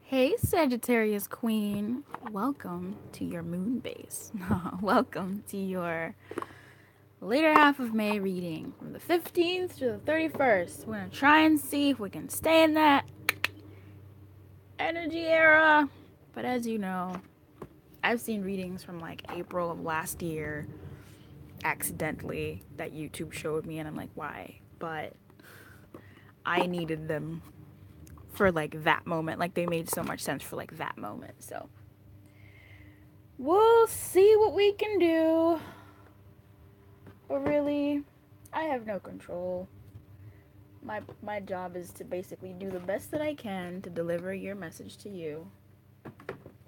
Hey, Sagittarius Queen. Welcome to your moon base. Welcome to your later half of May reading from the 15th to the 31st. We're going to try and see if we can stay in that energy era. But as you know, I've seen readings from like April of last year accidentally that YouTube showed me, and I'm like, why? But I needed them for like that moment. Like they made so much sense for like that moment. So we'll see what we can do. But really, I have no control. My job is to basically do the best that I can to deliver your message to you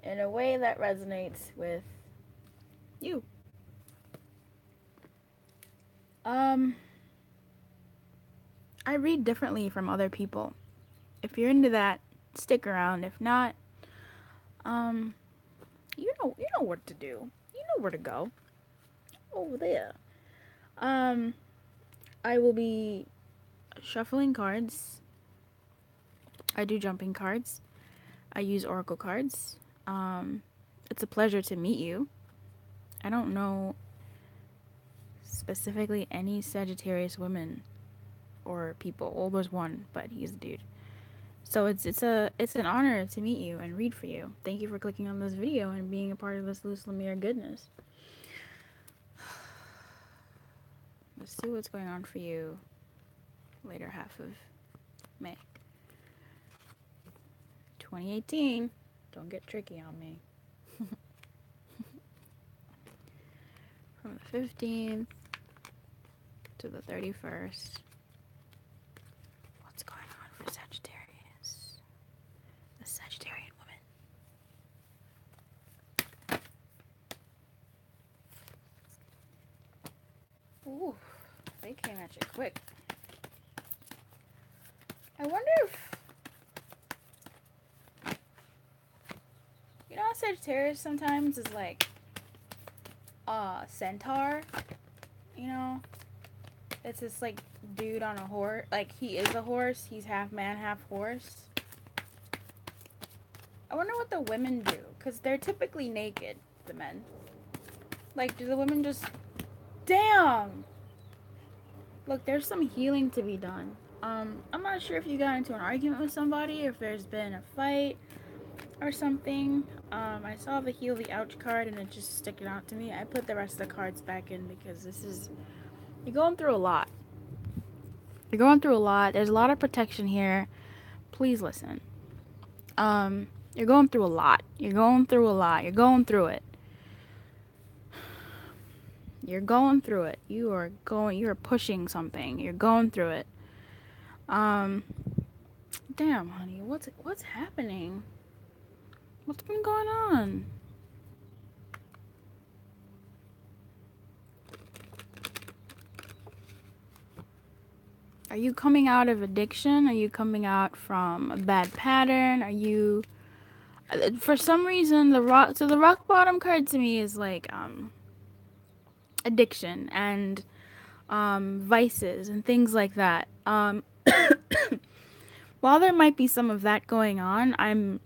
in a way that resonates with you. I read differently from other people. If you're into that, stick around. If not, you know what to do. You know where to go. Over there. I will be shuffling cards. I do jumping cards. I use oracle cards. It's a pleasure to meet you. I don't know specifically any Sagittarius women or people. Well, there's one, but he's a dude. So it's an honor to meet you and read for you. Thank you for clicking on this video and being a part of this Loose Lemire goodness. Let's see what's going on for you later half of May 2018. Don't get tricky on me. From the 15th to the 31st. What's going on for Sagittarius? The Sagittarian woman. Ooh, they came at you quick. I wonder if... You know how Sagittarius sometimes is like... centaur? You know? It's this like dude on a horse. Like he is a horse. He's half man, half horse. I wonder what the women do, because they're typically naked, the men. Like, do the women just... Damn! Look, there's some healing to be done. I'm not sure if you got into an argument with somebody, if there's been a fight or something. I saw the heal the ouch card and it just sticking out to me. I put the rest of the cards back in because this is... You're going through a lot. You're going through a lot. There's a lot of protection here. Please listen. You're going through a lot. You're going through a lot. You're going through it. You're going through it. You're pushing something. You're going through it. Damn, honey, what's happening? What's been going on? Are you coming out of addiction? Are you coming out from a bad pattern? Are you... For some reason, the rock bottom card to me is like, addiction and, vices and things like that. While there might be some of that going on, I'm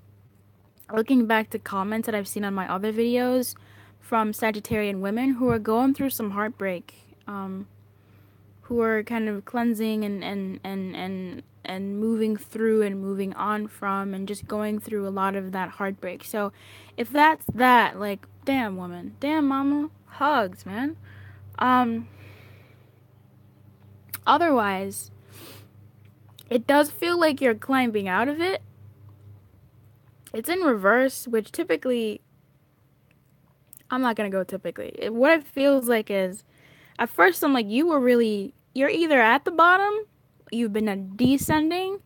looking back to comments that I've seen on my other videos from Sagittarian women who are going through some heartbreak, who are kind of cleansing and moving through and moving on from and just going through a lot of that heartbreak. So if that's that, like, damn woman, damn mama, hugs, man. Otherwise, it does feel like you're climbing out of it. It's in reverse, which typically, I'm not gonna go typically. What it feels like is, at first I'm like, you're either at the bottom, you've been descending,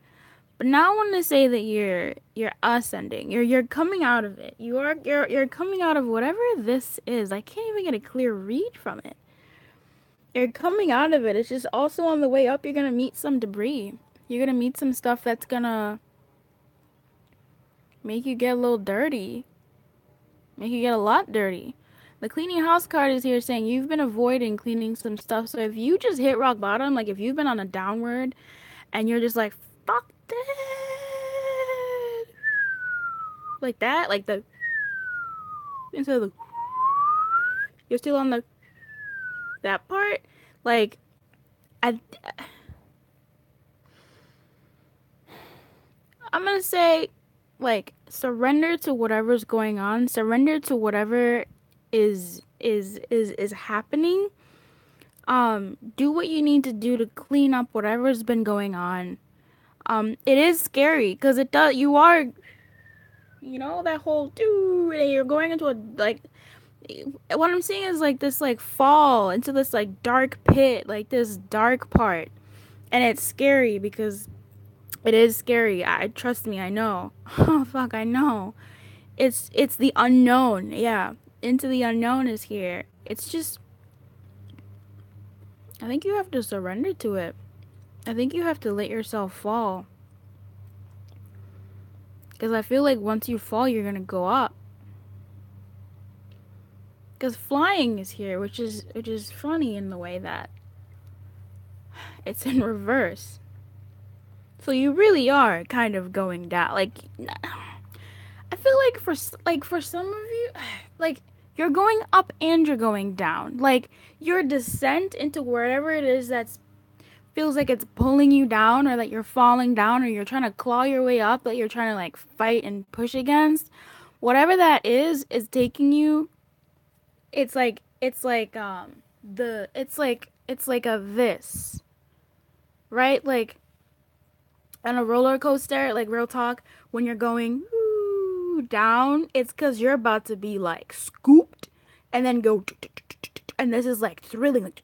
but now I want to say that you're ascending. You're coming out of it. You're coming out of whatever this is. I can't even get a clear read from it. You're coming out of it. It's just also on the way up, you're gonna meet some debris. You're gonna meet some stuff that's gonna make you get a little dirty. Make you get a lot dirty. The cleaning house card is here saying you've been avoiding cleaning some stuff. So if you just hit rock bottom, like if you've been on a downward and you're just like, fuck this, like that, like the instead of the you're still on the that part. Like I I'm gonna say like surrender to whatever's going on, surrender to whatever is happening. Do what you need to do to clean up whatever's been going on. It is scary because it does. You are, that whole dude, and you're going into a like. What I'm seeing is like this, like fall into this like dark pit, like this dark part, and it's scary because it is scary. I trust me. I know. Oh fuck, I know. It's the unknown. Yeah, into the unknown is here. It's just. I think you have to surrender to it. I think you have to let yourself fall. Because I feel like once you fall, you're going to go up. Because flying is here, which is funny in the way that it's in reverse. So you really are kind of going down. Like, I feel like for some of you, like you're going up and you're going down. Like your descent into wherever it is that's feels like it's pulling you down, or that you're falling down, or you're trying to claw your way up, that you're trying to like fight and push against, whatever that is taking you. It's like a this, right? Like on a roller coaster, like real talk, when you're going down, it's because you're about to be like scooped and then go, and this is like thrilling, like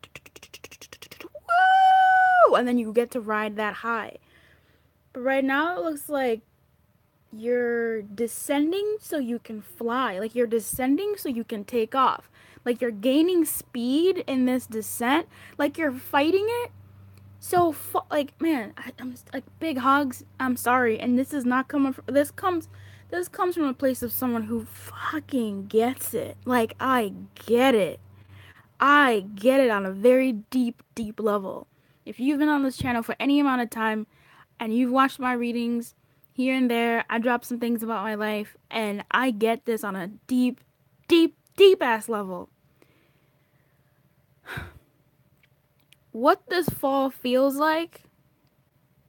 woo, and then you get to ride that high. But right now it looks like you're descending so you can fly, like you're descending so you can take off, like you're gaining speed in this descent, like you're fighting it. So like man, I'm like big hugs. I'm sorry, and this is not coming from this comes from a place of someone who fucking gets it. Like I get it on a very deep level. If you've been on this channel for any amount of time and you've watched my readings here and there, I drop some things about my life, and I get this on a deep ass level. What this fall feels like,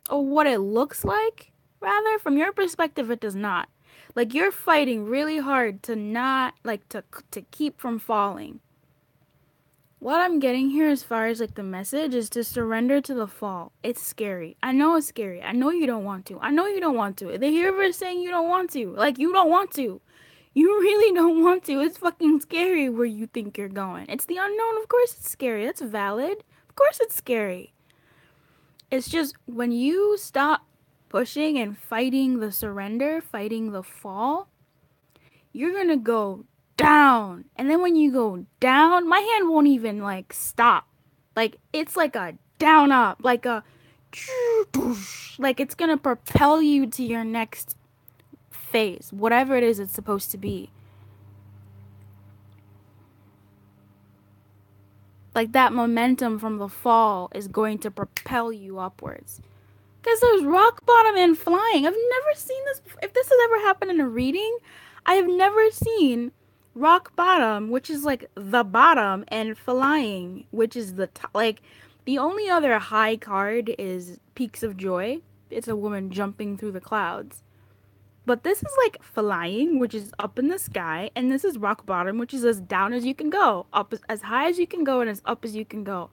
or what it looks like, rather, from your perspective, it does not. Like, you're fighting really hard to not, like, to keep from falling. What I'm getting here as far as, like, the message is to surrender to the fall. It's scary. I know it's scary. I know you don't want to. I know you don't want to. The universe saying you don't want to. Like, you don't want to. You really don't want to. It's fucking scary where you think you're going. It's the unknown. Of course it's scary. That's valid. Of course it's scary. It's just when you stop pushing and fighting the surrender, fighting the fall, you're gonna go down. And then when you go down, my hand won't even like stop. Like it's like a down up, like a like it's gonna propel you to your next phase, whatever it is it's supposed to be. Like that momentum from the fall is going to propel you upwards. Because there's rock bottom and flying. I've never seen this. If this has ever happened in a reading, I have never seen rock bottom, which is like the bottom, and flying, which is the top. Like the only other high card is Peaks of Joy. It's a woman jumping through the clouds. But this is like flying, which is up in the sky, and this is rock bottom, which is as down as you can go, up as high as you can go, and as up as you can go.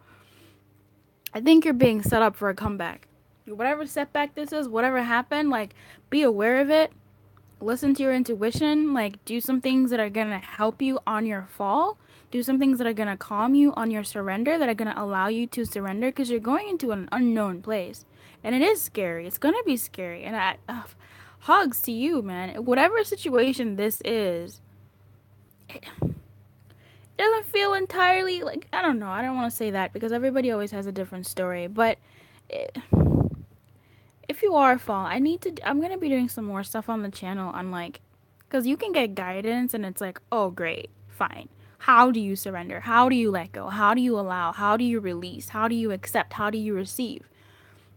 I think you're being set up for a comeback. Whatever setback this is, whatever happened, like be aware of it. Listen to your intuition. Like do some things that are gonna help you on your fall. Do some things that are gonna calm you on your surrender, that are gonna allow you to surrender, because you're going into an unknown place, and it is scary. It's gonna be scary, and hugs to you, man. Whatever situation this is, it doesn't feel entirely like, I don't know. I don't want to say that because everybody always has a different story. But if you are fall, I'm going to be doing some more stuff on the channel on like, because you can get guidance and it's like, oh, great, fine. How do you surrender? How do you let go? How do you allow? How do you release? How do you accept? How do you receive?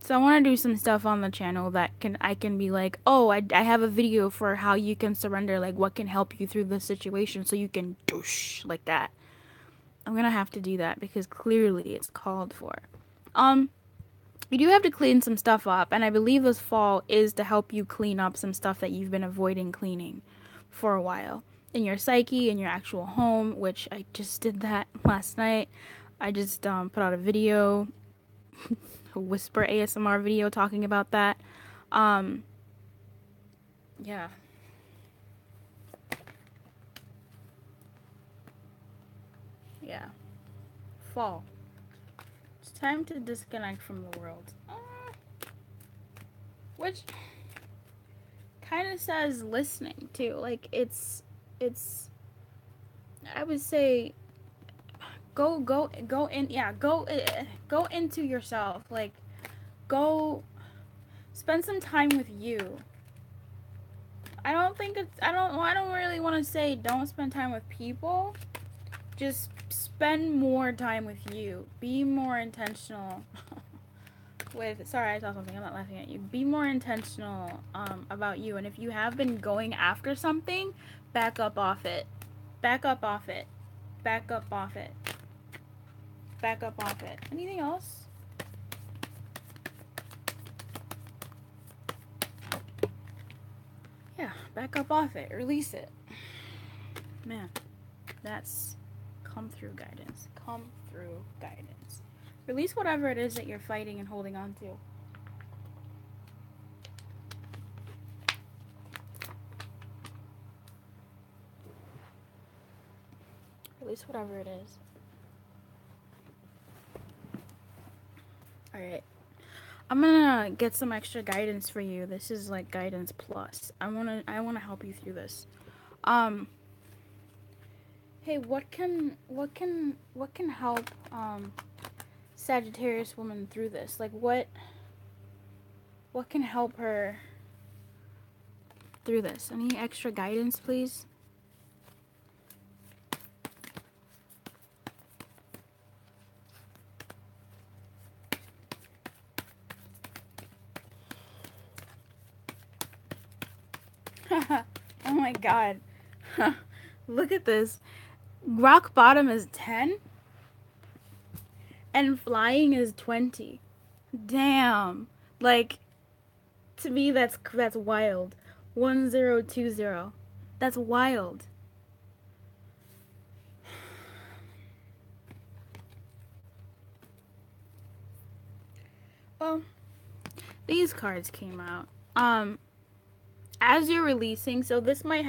So I want to do some stuff on the channel that I can be like, oh, I have a video for how you can surrender, like what can help you through this situation, so you can doosh like that. I'm gonna have to do that because clearly it's called for. You do have to clean some stuff up, and I believe this fall is to help you clean up some stuff that you've been avoiding cleaning for a while in your psyche, in your actual home, which I just did that last night. I just put out a video, a whisper ASMR video talking about that. Yeah. Yeah. Fall. It's time to disconnect from the world. Which kind of says listening too. Like it's I would say go in, yeah, go into yourself. Like go spend some time with you. I don't think it's I don't really want to say don't spend time with people. Just spend more time with you. Be more intentional with, sorry, I saw something, I'm not laughing at you. Be more intentional about you, and if you have been going after something, back up off it. Back up off it. Back up off it. Back up off it. Anything else? Yeah, back up off it. Release it. Man, that's come through guidance. Come through guidance. Release whatever it is that you're fighting and holding on to. Release whatever it is. Alright. I'm gonna get some extra guidance for you. This is like guidance plus. I wanna help you through this. Hey, what can help Sagittarius woman through this? Like what can help her through this? Any extra guidance, please? Oh my god. Look at this. Rock bottom is 10 and flying is 20. Damn. Like, to me that's wild. 1020. That's wild. Well, these cards came out. As you're releasing, so this might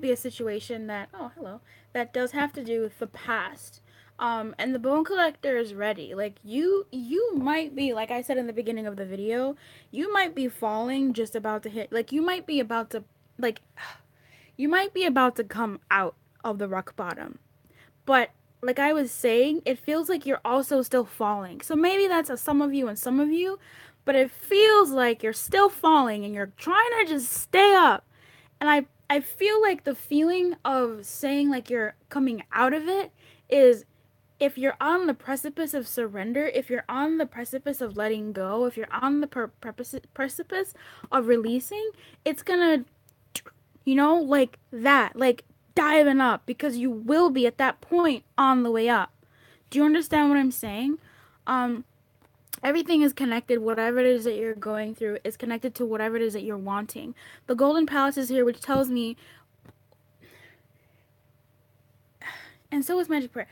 be a situation that, oh, hello, that does have to do with the past. And the bone collector is ready. Like you might be, like I said in the beginning of the video, you might be falling, just about to hit, like you might be about to, like, you might be about to come out of the rock bottom. But like I was saying, it feels like you're also still falling. So maybe that's a some of you and some of you, but it feels like you're still falling and you're trying to just stay up. And I feel like the feeling of saying like you're coming out of it is, if you're on the precipice of surrender, if you're on the precipice of letting go, if you're on the precipice of releasing, it's gonna, like that, like diving up, because you will be at that point on the way up. Do you understand what I'm saying? Everything is connected. Whatever it is that you're going through is connected to whatever it is that you're wanting. The Golden Palace is here, which tells me, and so is Magic Prayer.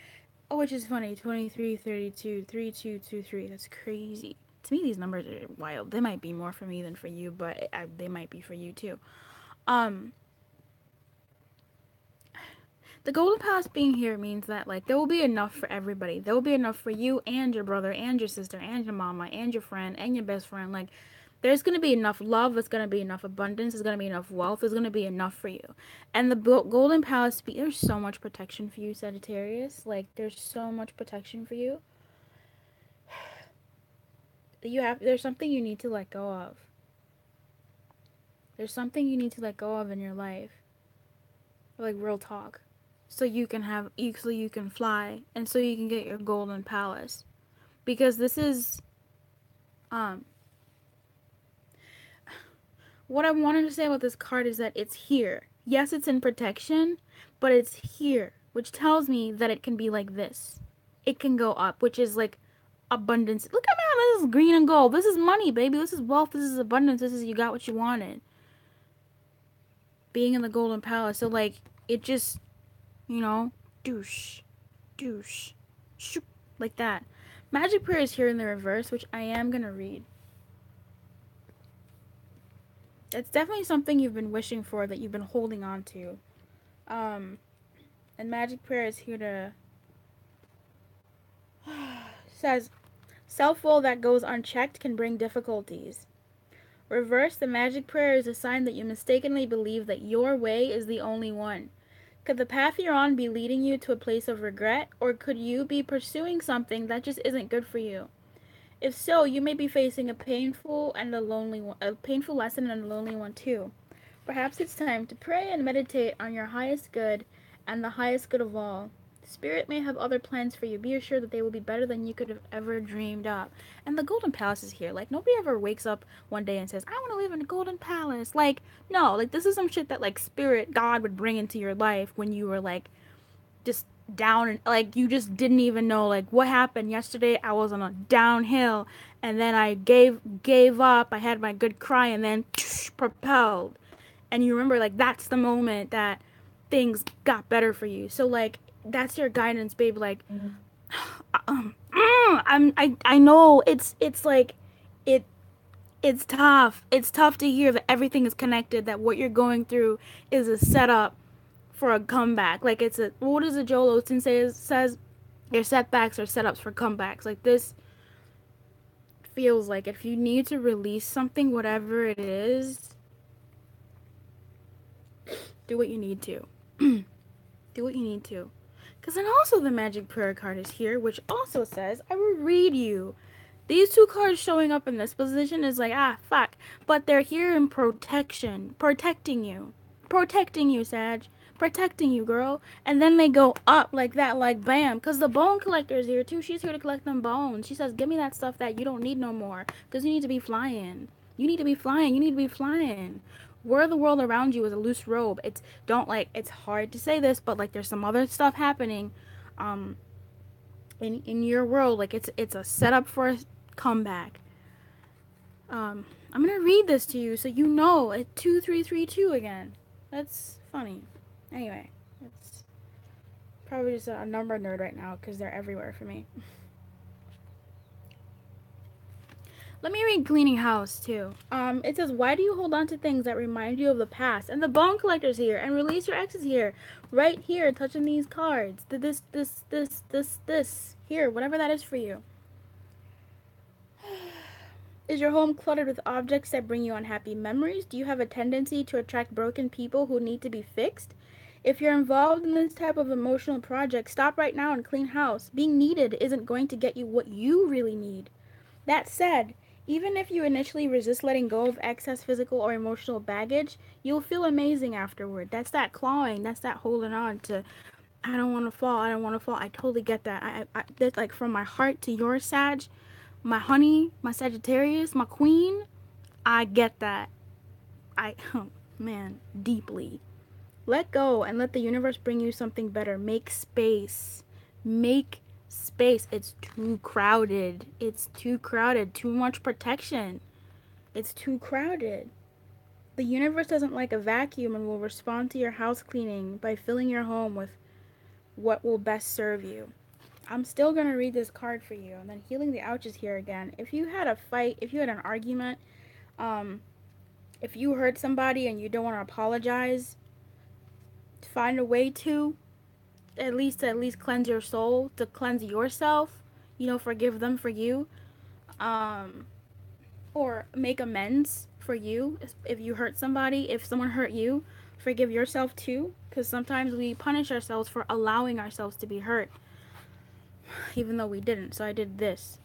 Oh, which is funny. 23, 32, 3223. That's crazy. To me, these numbers are wild. They might be more for me than for you, but they might be for you too. The Golden Palace being here means that, like, there will be enough for everybody. There will be enough for you and your brother and your sister and your mama and your friend and your best friend. Like, there's going to be enough love. There's going to be enough abundance. There's going to be enough wealth. There's going to be enough for you. And the Golden Palace, there's so much protection for you, Sagittarius. Like, there's so much protection for you. There's something you need to let go of. There's something you need to let go of in your life. Like, real talk. So you can fly, and so you can get your Golden Palace. Because this is, Um, what I wanted to say about this card is that it's here. Yes, it's in protection, but it's here, which tells me that it can be like this. It can go up, which is like abundance. Look at me, this is green and gold. This is money, baby. This is wealth. This is abundance. This is you got what you wanted. Being in the Golden Palace. So, like, it just, you know, douche, douche, shoop, like that. Magic prayer is here in the reverse, which I am going to read. It's definitely something you've been wishing for, that you've been holding on to. And magic prayer is here to says self-will that goes unchecked can bring difficulties. Reverse, the magic prayer is a sign that you mistakenly believe that your way is the only one. Could the path you're on be leading you to a place of regret, or could you be pursuing something that just isn't good for you? If so, you may be facing a painful and a painful lesson and a lonely one too. Perhaps it's time to pray and meditate on your highest good and the highest good of all. Spirit may have other plans for you. Be assured that they will be better than you could have ever dreamed up. And the Golden Palace is here. Like, nobody ever wakes up one day and says, I want to live in the Golden Palace. Like, no. Like, this is some shit that, like, Spirit, God would bring into your life when you were, like, just down and, like, you just didn't even know, like, what happened yesterday. I was on a downhill, and then I gave up. I had my good cry, and then propelled. And you remember, like, that's the moment that things got better for you. So, like, that's your guidance, babe. Like, I know it's like, it's tough. It's tough to hear that everything is connected, that what you're going through is a setup for a comeback. Like, it's a, what does the Joel Osteen says, your setbacks are setups for comebacks. Like, this feels like if you need to release something, whatever it is, do what you need to. Do what you need to. Because then also the magic prayer card is here, which also says, I will read you. These two cards showing up in this position is like, fuck. But they're here in protection. Protecting you. Protecting you, Sag. Protecting you, girl. And then they go up like that, like bam. Because the bone collector is here too. She's here to collect them bones. She says, give me that stuff that you don't need no more. Because you need to be flying. You need to be flying. You need to be flying. Where the world around you is a loose robe. It's hard to say this, but like there's some other stuff happening in your world. Like it's a setup for a comeback. I'm gonna read this to you so you know. It's 2332 again. That's funny. Anyway, it's probably just a number nerd right now because they're everywhere for me. Let me read Cleaning House, too. It says, why do you hold on to things that remind you of the past? And the Bone Collector's here. And Release Your Ex is here. Right here, touching these cards. This. Here, whatever that is for you. Is your home cluttered with objects that bring you unhappy memories? Do you have a tendency to attract broken people who need to be fixed? If you're involved in this type of emotional project, stop right now and clean house. Being needed isn't going to get you what you really need. That said, even if you initially resist letting go of excess physical or emotional baggage, you'll feel amazing afterward. That's that clawing. That's that holding on to, I don't want to fall. I don't want to fall. I totally get that. That's like from my heart to your Sag, my honey, my Sagittarius, my queen. I get that. Man, deeply. Let go and let the universe bring you something better. Make space. Make space. It's too crowded. It's too crowded. Too much protection. It's too crowded. The universe doesn't like a vacuum and will respond to your house cleaning by filling your home with what will best serve you. I'm still going to read this card for you. And then Healing the Ouch is here again. If you had a fight, if you had an argument, if you hurt somebody and you don't want to apologize, find a way to at least cleanse your soul, to cleanse yourself, forgive them for you, or make amends for you. If you hurt somebody, if someone hurt you, forgive yourself too, because sometimes we punish ourselves for allowing ourselves to be hurt, even though we didn't. So I did this.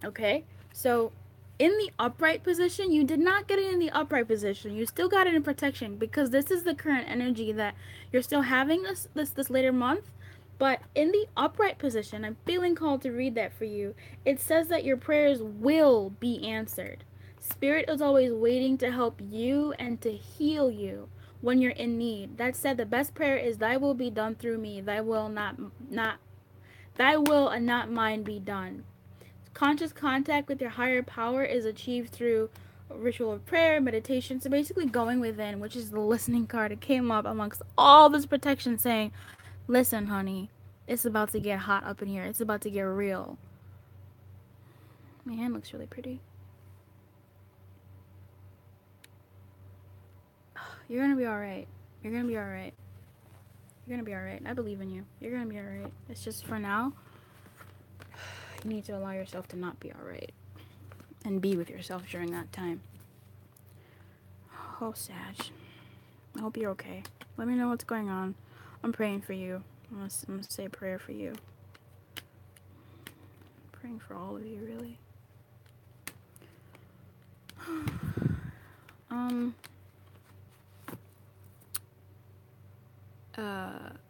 Okay, so in the upright position, you did not get it in the upright position. You still got it in protection, because this is the current energy that you're still having this later month, But in the upright position, I'm feeling called to read that for you. It says that your prayers will be answered. Spirit is always waiting to help you and to heal you when you're in need. That said, the best prayer is thy will be done through me. Thy will and not mine be done. Conscious contact with your higher power is achieved through ritual of prayer, meditation. So basically going within, which is the listening card. It came up amongst all this protection saying, listen, honey, it's about to get hot up in here. It's about to get real. My hand looks really pretty. You're gonna be alright. You're gonna be alright. You're gonna be alright. I believe in you. You're gonna be alright. It's just for now, you need to allow yourself to not be alright. And be with yourself during that time. Oh, Sag. I hope you're okay. Let me know what's going on. I'm praying for you. I'm gonna say a prayer for you. I'm praying for all of you, really.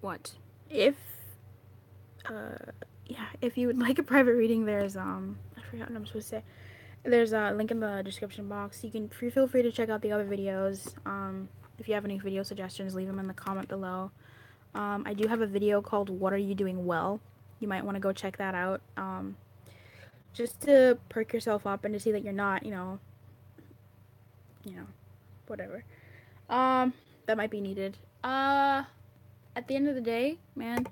What? If you would like a private reading, there's, I forgot what I'm supposed to say. There's a link in the description box. You can feel free to check out the other videos. If you have any video suggestions, leave them in the comment below. I do have a video called What Are You Doing Well? You might want to go check that out. Just to perk yourself up and to see that you're not, whatever. That might be needed. At the end of the day, man,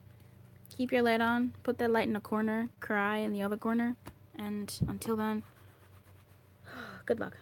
keep your light on. Put that light in a corner. Cry in the other corner. And until then, good luck.